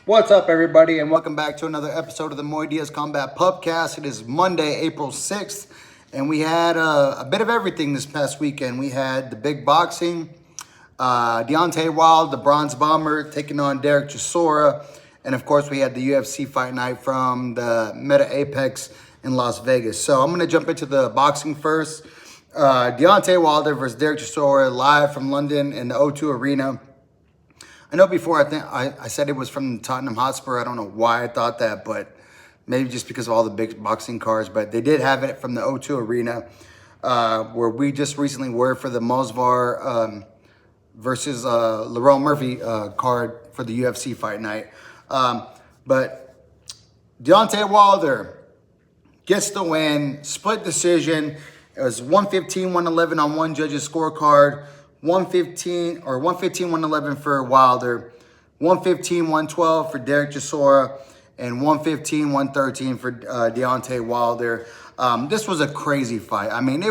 What's up, everybody, and welcome back to another episode of the Muay Diaz Combat Pubcast. It is Monday, April 6th, and we had a bit of everything this past weekend. We had the big boxing, Deontay Wilder, the Bronze Bomber, taking on Derek Chisora, and of course, we had the UFC Fight Night from the Meta Apex in Las Vegas. So I'm going to jump into the boxing first. Deontay Wilder versus Derek Chisora, live from London in the O2 Arena. I know before I said it was from Tottenham Hotspur. I don't know why I thought that, but maybe just because of all the big boxing cards. But they did have it from the O2 Arena, where we just recently were for the Mosvar versus Lerone Murphy card for the UFC Fight Night. But Deontay Wilder gets the win, split decision. It was 115-111 on one judge's scorecard. 115-111 for Wilder, 115-112 for Derek Chisora, and 115-113 for Deontay Wilder. This was a crazy fight. I mean, I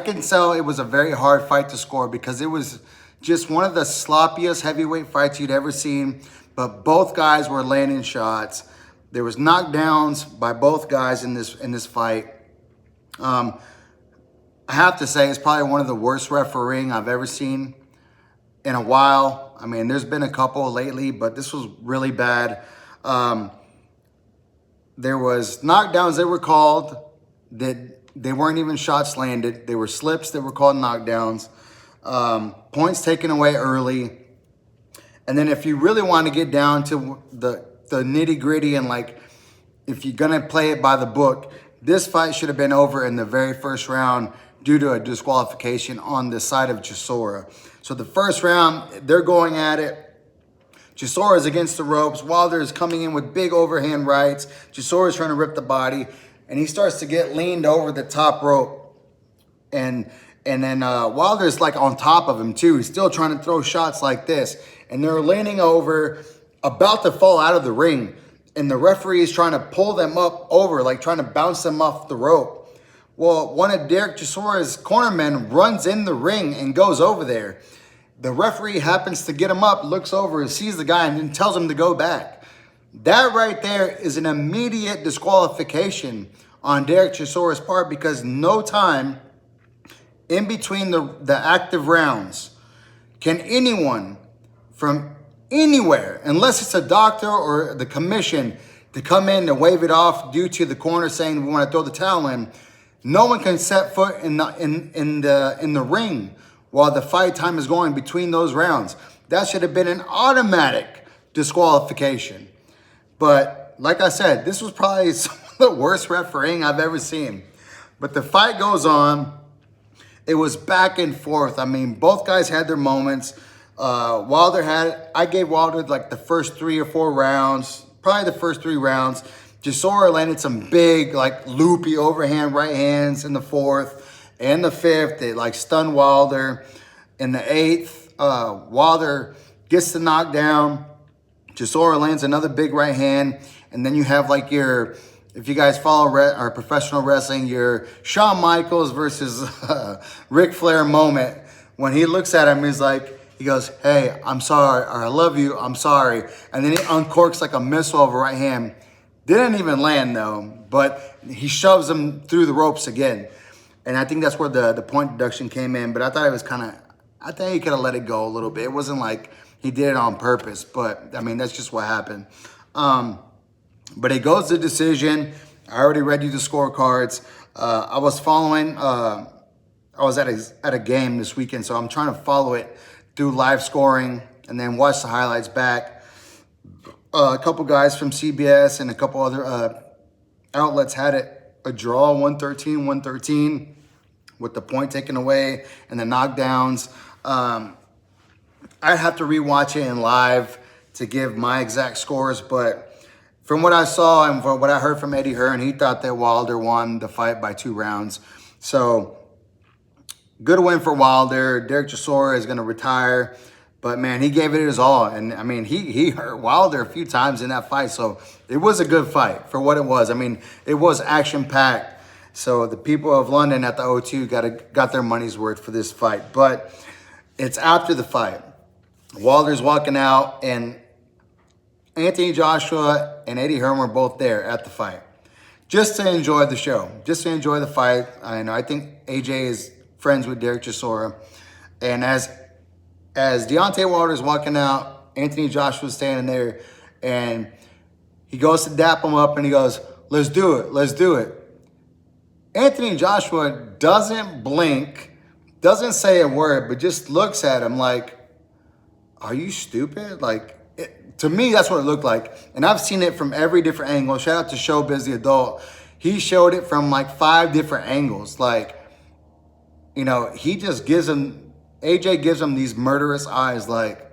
can tell it was a very hard fight to score because it was just one of the sloppiest heavyweight fights you'd ever seen, but both guys were landing shots. There was knockdowns by both guys in this fight. I have to say, it's probably one of the worst refereeing I've ever seen in a while. I mean, there's been a couple lately, but this was really bad. There was knockdowns that were called that they weren't even shots landed. They were slips that were called knockdowns. Points taken away early. And then if you really want to get down to the nitty gritty and like, if you're going to play it by the book, this fight should have been over in the very first round due to a disqualification on the side of Chisora. So the first round, they're going at it. Chisora is against the ropes. Wilder is coming in with big overhand rights. Chisora is trying to rip the body, and he starts to get leaned over the top rope. And then Wilder is like on top of him too. He's still trying to throw shots like this. And they're leaning over, about to fall out of the ring. And the referee is trying to pull them up over, like trying to bounce them off the rope. Well, one of Derek Chisora's cornermen runs in the ring and goes over there. The referee happens to get him up, looks over, sees the guy, and then tells him to go back. That right there is an immediate disqualification on Derek Chisora's part because no time in between the active rounds can anyone from anywhere, unless it's a doctor or the commission, to come in and wave it off due to the corner saying we want to throw the towel in. No one can set foot in the ring while the fight time is going between those rounds. That should have been an automatic disqualification. But like I said, this was probably some of the worst refereeing I've ever seen. But the fight goes on. It was back and forth. I mean, both guys had their moments. I gave Wilder like the first 3 or 4 rounds, probably the first 3 rounds. Chisora landed some big, like, loopy overhand right hands in the 4th and the 5th. They, like, stunned Wilder. In the 8th, Wilder gets the knockdown. Chisora lands another big right hand. And then you have, like, if you guys follow our professional wrestling, your Shawn Michaels versus Ric Flair moment. When he looks at him, he goes, hey, I'm sorry, or I love you, I'm sorry. And then he uncorks like a missile of a right hand. Didn't even land though, but he shoves him through the ropes again. And I think that's where the point deduction came in. But I thought it was I think he could have let it go a little bit. It wasn't like he did it on purpose, but I mean, that's just what happened. But it goes to decision. I already read you the scorecards. I was following, I was at a game this weekend, so I'm trying to follow it through live scoring and then watch the highlights back. A couple guys from CBS and a couple other outlets had it a draw, 113-113, with the point taken away and the knockdowns. I'd have to rewatch it in live to give my exact scores, but from what I saw and from what I heard from Eddie Hearn, he thought that Wilder won the fight by 2 rounds. So good win for Wilder. Derek Chisora is going to retire. But, man, he gave it his all. And, I mean, he hurt Wilder a few times in that fight. So it was a good fight for what it was. I mean, it was action-packed. So the people of London at the O2 got their money's worth for this fight. But it's after the fight. Wilder's walking out, and Anthony Joshua and Eddie Hearn were both there at the fight, just to enjoy the show, just to enjoy the fight. I think AJ is friends with Derek Chisora, and as Deontay Wilder's walking out, Anthony Joshua's standing there, and he goes to dap him up, and he goes, "Let's do it, let's do it." Anthony Joshua doesn't blink, doesn't say a word, but just looks at him like, "Are you stupid?" Like, to me, that's what it looked like. And I've seen it from every different angle. Shout out to Showbiz the Adult. He showed it from like 5 different angles. Like, he just AJ gives him these murderous eyes, like,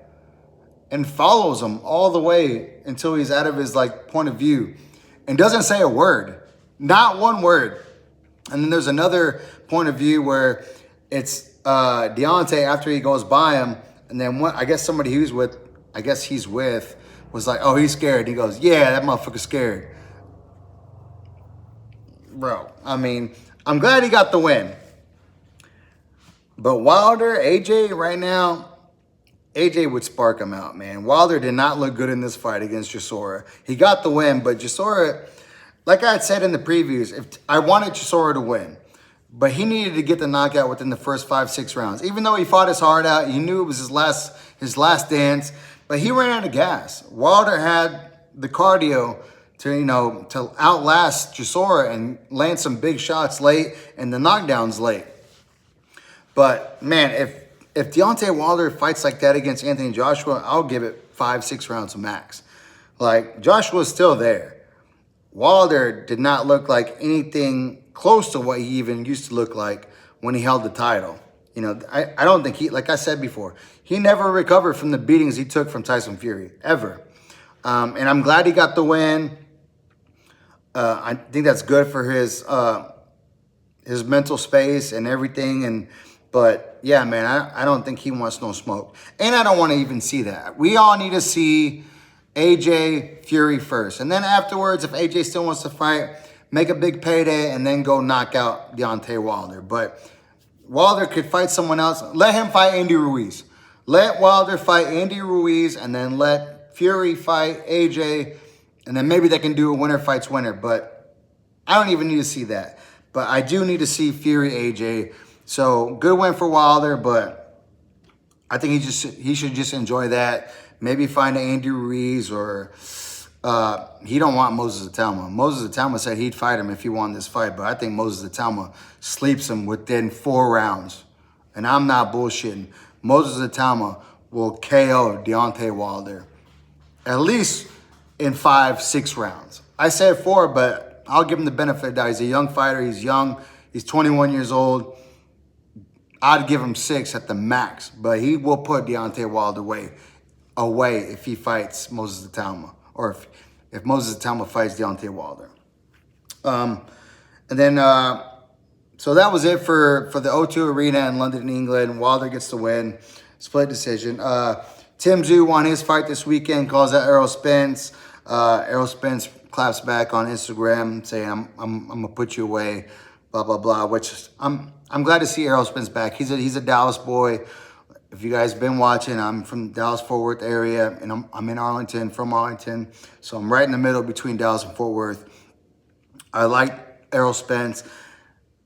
and follows him all the way until he's out of his like point of view and doesn't say a word, not one word. And then there's another point of view where it's Deontay after he goes by him, and then I guess somebody he's with was like, "Oh, he's scared." He goes, "Yeah, that motherfucker's scared." Bro, I mean, I'm glad he got the win. But Wilder, AJ, right now, AJ would spark him out, man. Wilder did not look good in this fight against Chisora. He got the win, but Chisora, like I had said in the previews, if I wanted Chisora to win, but he needed to get the knockout within the first 5-6 rounds. Even though he fought his heart out, he knew it was his last dance, but he ran out of gas. Wilder had the cardio to outlast Chisora and land some big shots late and the knockdowns late. But man, if Deontay Wilder fights like that against Anthony Joshua, I'll give it 5-6 rounds max. Like, Joshua's still there. Wilder did not look like anything close to what he even used to look like when he held the title. I don't think like I said before, he never recovered from the beatings he took from Tyson Fury, ever. And I'm glad he got the win. I think that's good for his mental space and everything. But yeah, man, I don't think he wants no smoke. And I don't want to even see that. We all need to see AJ Fury first. And then afterwards, if AJ still wants to fight, make a big payday and then go knock out Deontay Wilder. But Wilder could fight someone else. Let him fight Andy Ruiz. Let Wilder fight Andy Ruiz, and then let Fury fight AJ, and then maybe they can do a winner fights winner. But I don't even need to see that. But I do need to see Fury AJ. So good win for Wilder, but I think he should just enjoy that. Maybe find an Andy Ruiz, or he don't want Moses Atalma. Moses Atalma said he'd fight him if he won this fight, but I think Moses Atalma sleeps him within 4 rounds. And I'm not bullshitting. Moses Atalma will KO Deontay Wilder at least in 5-6 rounds. I said 4, but I'll give him the benefit of the doubt. He's a young fighter. He's young. He's 21 years old. I'd give him 6 at the max, but he will put Deontay Wilder away if he fights Moses Atalma, or if Moses Atalma fights Deontay Wilder. And then, so that was it for the O2 Arena in London, England. Wilder gets the win, split decision. Tim Tszyu won his fight this weekend, calls out Errol Spence. Errol Spence claps back on Instagram saying, I'm gonna put you away, blah, blah, blah, which I'm glad to see Errol Spence back. He's a Dallas boy. If you guys been watching, I'm from Dallas-Fort Worth area, and I'm in Arlington, from Arlington. So I'm right in the middle between Dallas and Fort Worth. I like Errol Spence.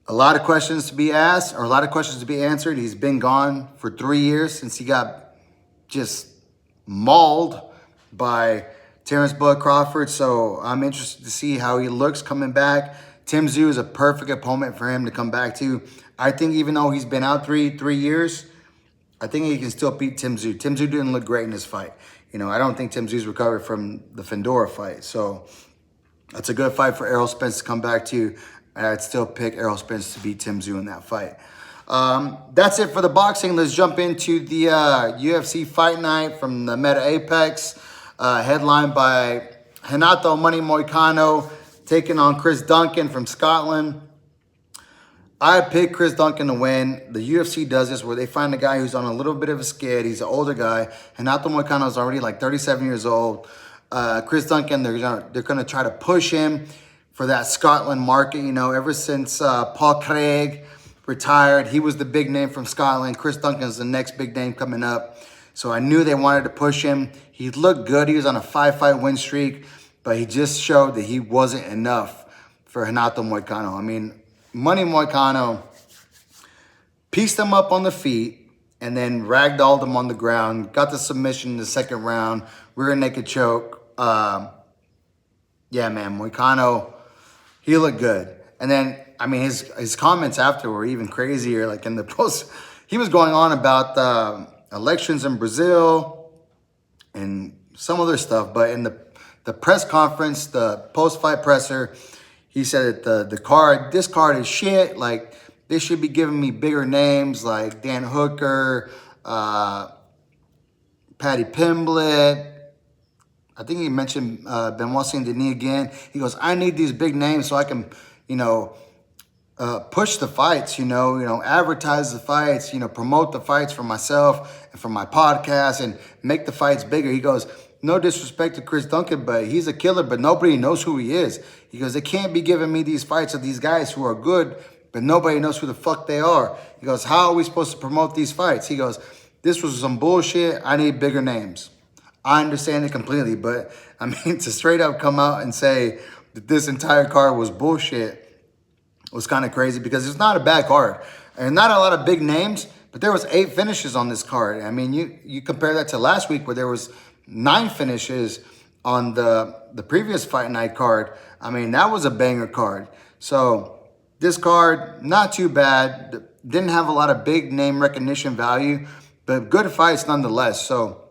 A lot of questions to be asked, or a lot of questions to be answered. He's been gone for 3 years since he got just mauled by Terrence Bud Crawford. So I'm interested to see how he looks coming back. Tim Tszyu is a perfect opponent for him to come back to. I think even though he's been out three years, I think he can still beat Tim Tszyu. Tim Tszyu didn't look great in this fight. I don't think Tim Tszyu's recovered from the Fedor fight. So that's a good fight for Errol Spence to come back to. And I'd still pick Errol Spence to beat Tim Tszyu in that fight. That's it for the boxing. Let's jump into the UFC Fight Night from the Meta Apex, headlined by Renato Money Moicano taking on Chris Duncan from Scotland. I picked Chris Duncan to win. The UFC does this where they find a guy who's on a little bit of a skid. He's an older guy. Renato Moicano is already like 37 years old. Chris Duncan, they're gonna try to push him for that Scotland market. Ever since Paul Craig retired, he was the big name from Scotland. Chris Duncan's the next big name coming up. So I knew they wanted to push him. He looked good. He was on a 5-fight win streak, but he just showed that he wasn't enough for Renato Moicano. I mean, Money Moicano pieced him up on the feet and then ragdolled him on the ground, got the submission in the second round, rear naked choke. Yeah, man, Moicano, he looked good. And then, I mean, his comments after were even crazier. Like in the post, he was going on about elections in Brazil and some other stuff. But in the press conference, the post-fight presser, he said that this card is shit. Like, they should be giving me bigger names like Dan Hooker, Patty Pimblett. I think he mentioned Benoit Saint-Denis again. He goes, I need these big names so I can, push the fights, advertise the fights, promote the fights for myself and for my podcast and make the fights bigger. He goes, no disrespect to Chris Duncan, but he's a killer, but nobody knows who he is. He goes, they can't be giving me these fights of these guys who are good, but nobody knows who the fuck they are. He goes, how are we supposed to promote these fights? He goes, this was some bullshit. I need bigger names. I understand it completely, but I mean, to straight up come out and say that this entire card was bullshit was kind of crazy because it's not a bad card. And not a lot of big names, but there was 8 finishes on this card. I mean, you compare that to last week where there was 9 finishes on the previous Fight Night card. I mean, that was a banger card. So this card, not too bad. Didn't have a lot of big name recognition value, but good fights nonetheless. So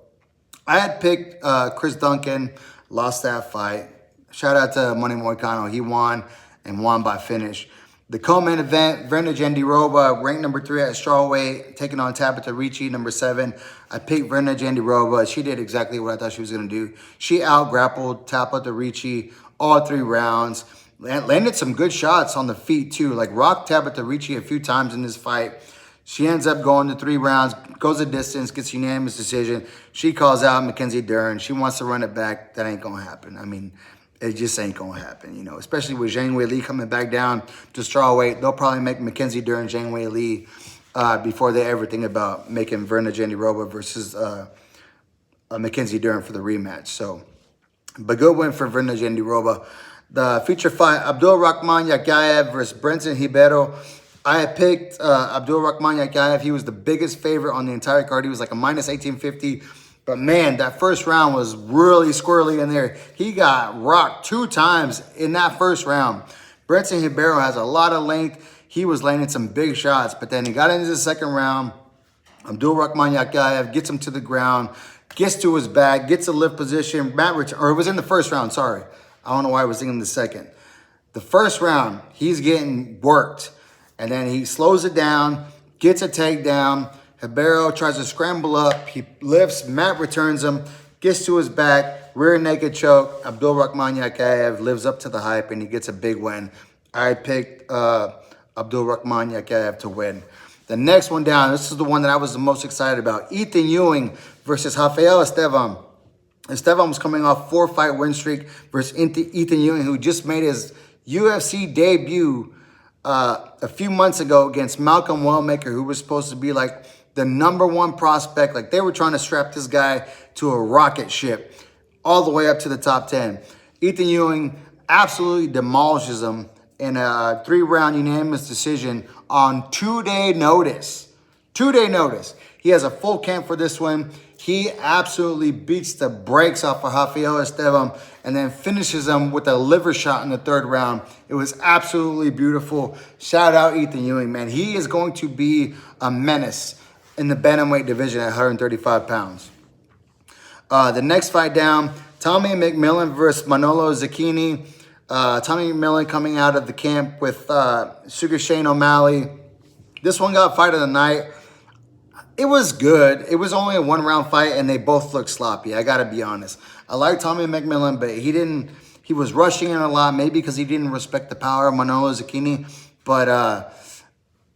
I had picked Chris Duncan, lost that fight. Shout out to Money Moicano. He won and won by finish. The co-main event, Verna Jandiroba, ranked number 3 at strawweight, taking on Tabitha Ricci, number 7. I picked Verna Jandiroba. She did exactly what I thought she was going to do. She out-grappled Tabitha Ricci all 3 rounds. Landed some good shots on the feet, too. Like, rocked Tabitha Ricci a few times in this fight. She ends up going to 3 rounds, goes the distance, gets unanimous decision. She calls out Mackenzie Dern. She wants to run it back. That ain't going to happen. I mean, it just ain't going to happen, especially with Zhang Weili coming back down to strawweight. They'll probably make Mackenzie Dern, Zhang Weili before they ever think about making Verna Jandiroba versus Mackenzie Dern for the rematch. So, but good win for Verna Jandiroba. The feature fight, Abdul Rahman Yakayev versus Brenton Ribeiro. I had picked Abdul Rahman Yakayev. He was the biggest favorite on the entire card. He was like a minus 1850. But man, that first round was really squirrely in there. He got rocked 2 times in that first round. Brenton Ribeiro has a lot of length. He was landing some big shots. But then he got into the second round. Abdul Rahman Yakayev gets him to the ground, gets to his back, gets a lift position. Or it was in the first round, sorry. I don't know why I was thinking the second. The first round, he's getting worked. And then he slows it down, gets a takedown. Ribeiro tries to scramble up. He lifts. Matt returns him, gets to his back, rear naked choke. Abdul Rahman Yakayev lives up to the hype, and he gets a big win. I picked Abdul Rahman Yakayev to win. The next one down, this is the one that I was the most excited about. Ethan Ewing versus Rafael Estevam. Estevam was coming off 4-fight win streak versus Ethan Ewing, who just made his UFC debut a few months ago against Malcolm Wellmaker, who was supposed to be like the #1 prospect. Like, they were trying to strap this guy to a rocket ship all the way up to the top 10. Ethan Ewing absolutely demolishes him in a 3-round unanimous decision on 2-day notice. 2-day notice. He has a full camp for this one. He absolutely beats the brakes off of Rafael Estevam and then finishes him with a liver shot in the 3rd round. It was absolutely beautiful. Shout out Ethan Ewing, man. He is going to be a menace in the bantamweight division at 135 pounds. The next fight down, Tommy McMillan versus Manolo Zucchini. Tommy McMillan coming out of the camp with Sugar Shane O'Malley. This one got fight of the night. It was good. It was only a 1-round fight, and they both looked sloppy. I got to be honest. I like Tommy McMillan, but he was rushing in a lot, maybe because he didn't respect the power of Manolo Zucchini. But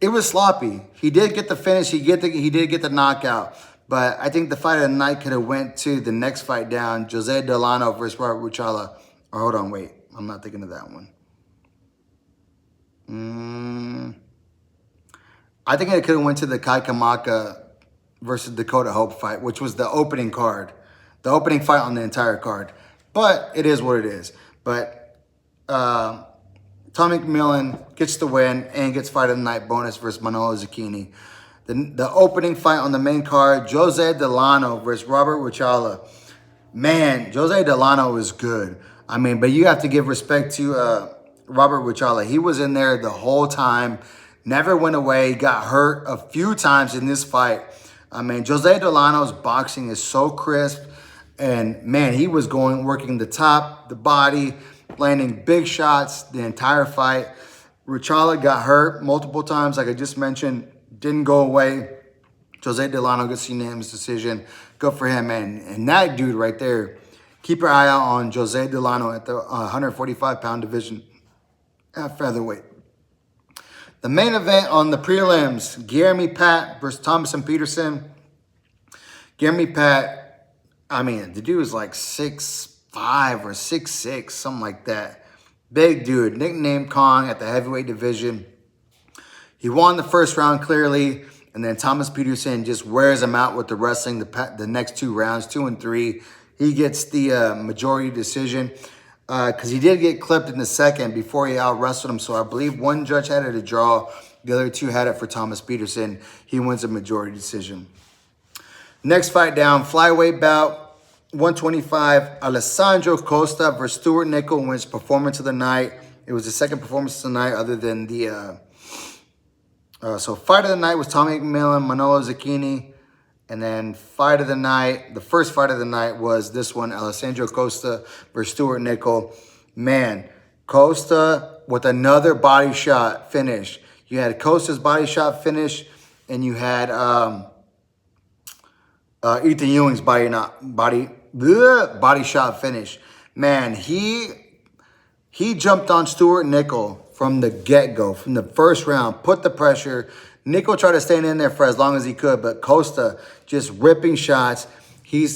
it was sloppy. He did get the finish. He did get the knockout. But I think the fight of the night could have went to the next fight down, Jose Delano versus Robert Ruchala. Or hold on, wait. I'm not thinking of that one. I think it could have went to the Kai Kamaka versus Dakota Hope fight, which was the opening card, the opening fight on the entire card. But it is what it is. But Tommy McMillan gets the win and gets fight of the night bonus versus Manolo Zucchini. The opening fight on the main card, Jose Delano versus Robert Wichala. Man, Jose Delano is good. I mean, but you have to give respect to Robert Wichala. He was in there the whole time, never went away, got hurt a few times in this fight. I mean, Jose Delano's boxing is so crisp. And man, he was working the top, the body, landing big shots the entire fight. Wichala got hurt multiple times, like I just mentioned, didn't go away. Jose Delano gets unanimous decision. Good for him, man. And that dude right there, keep your eye out on Jose Delano at the 145-pound division at featherweight. The main event on the prelims, Guilherme Pat versus Thompson Peterson. Guilherme Pat, I mean, the dude was like 6'5" or 6'6", something like that. Big dude, nicknamed Kong at the heavyweight division. He won the first round clearly, and then Thomas Peterson just wears him out with the wrestling the next 2 rounds, 2 and 3. He gets the majority decision because he did get clipped in the second before he out-wrestled him. So I believe one judge had it a draw. The other 2 had it for Thomas Peterson. He wins a majority decision. Next fight down, flyweight bout, 125, Alessandro Costa versus Stuart Nickel wins performance of the night. It was the second performance of the night other than the... So fight of the night was Tommy McMillan, Manolo Zucchini. And then fight of the night, the first fight of the night was this one, Alessandro Costa versus Stuart Nickel. Man, Costa with another body shot finish. You had Costa's body shot finish, and you had Ethan Ewing's body shot finish. Man, he jumped on Stuart Nickel from the get-go, from the first round, put the pressure. Nickel tried to stay in there for as long as he could, but Costa just ripping shots. He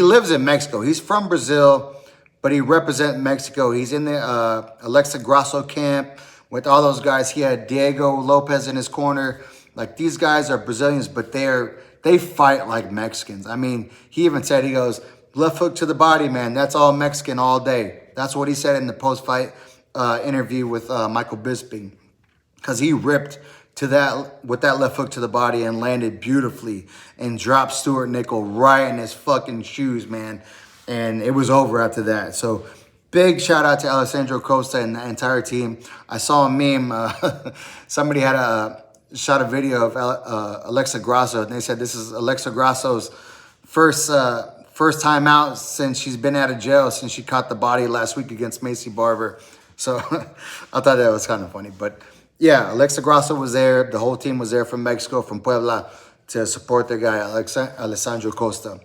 lives in Mexico. He's from Brazil, but he represents Mexico. He's in the Alexa Grasso camp with all those guys. He had Diego Lopez in his corner. Like, these guys are Brazilians, but they fight like Mexicans. I mean, he even said, he goes, left hook to the body, man. That's all Mexican all day. That's what he said in the post-fight interview with Michael Bisping, because he ripped to that with that left hook to the body and landed beautifully and dropped Stuart Nickel right in his fucking shoes, man. And it was over after that. So big shout out to Alessandro Costa and the entire team. I saw a meme. Somebody had shot a video of Alexa Grasso, and they said this is Alexa Grasso's first time out since she's been out of jail, since she caught the body last week against Macy Barber. So I thought that was kind of funny. But yeah, Alexa Grasso was there. The whole team was there from Mexico, from Puebla, to support their guy, Alessandro Costa.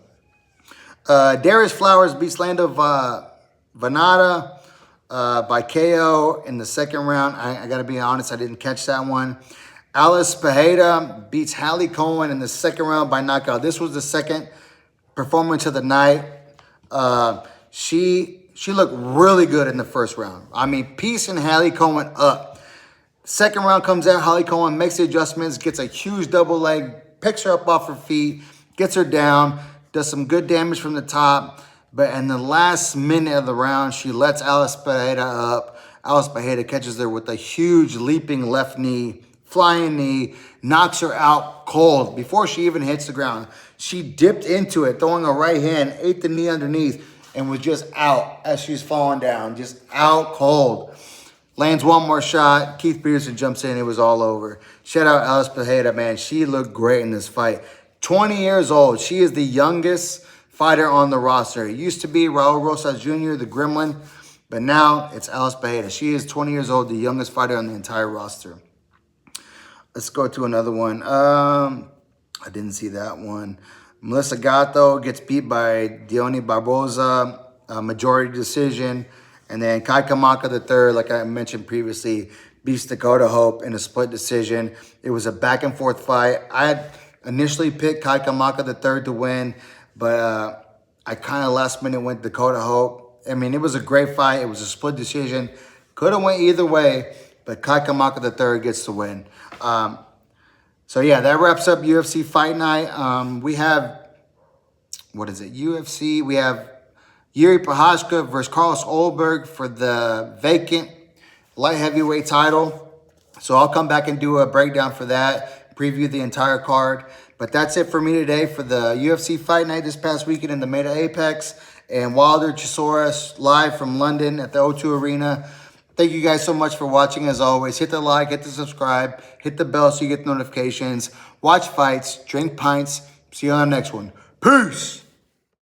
Darius Flowers beats Lando Venata by KO in the second round. I got to be honest, I didn't catch that one. Alice Pajeda beats Hallie Cohen in the second round by knockout. This was the second performance of the night. She looked really good in the first round. I mean, piecing Hallie Cohen up. Second round comes out, Hallie Cohen makes the adjustments, gets a huge double leg, picks her up off her feet, gets her down, does some good damage from the top. But in the last minute of the round, she lets Alice Pajeda up. Alice Pajeda catches her with a huge leaping left knee, flying knee, knocks her out cold before she even hits the ground. She dipped into it, throwing a right hand, ate the knee underneath, and was just out as she's falling down, just out cold. Lands one more shot. Keith Peterson jumps in. It was all over. Shout out Alice Pajeda, man. She looked great in this fight. 20 years old. She is the youngest fighter on the roster. It used to be Raul Rosas Jr., the Gremlin, but now it's Alice Pajeda. She is 20 years old, the youngest fighter on the entire roster. Let's go to another one. I didn't see that one. Melissa Gatto gets beat by Diony Barboza, majority decision. And then Kai Kamaka III, like I mentioned previously, beats Dakota Hope in a split decision. It was a back-and-forth fight. I had initially picked Kai Kamaka III to win, but I kind of last minute went Dakota Hope. I mean, it was a great fight. It was a split decision. Could have went either way, but Kai Kamaka III gets the win. So yeah, that wraps up UFC Fight Night. We have, what is it? UFC. We have Yuri Prochazka versus Carlos Ulberg for the vacant light heavyweight title. So I'll come back and do a breakdown for that, preview the entire card. But that's it for me today for the UFC Fight Night this past weekend in the Meta Apex and Wilder Chisora live from London at the O2 Arena. Thank you guys so much for watching. As always, hit the like, hit the subscribe, hit the bell so you get notifications. Watch fights, drink pints. See you on the next one. Peace.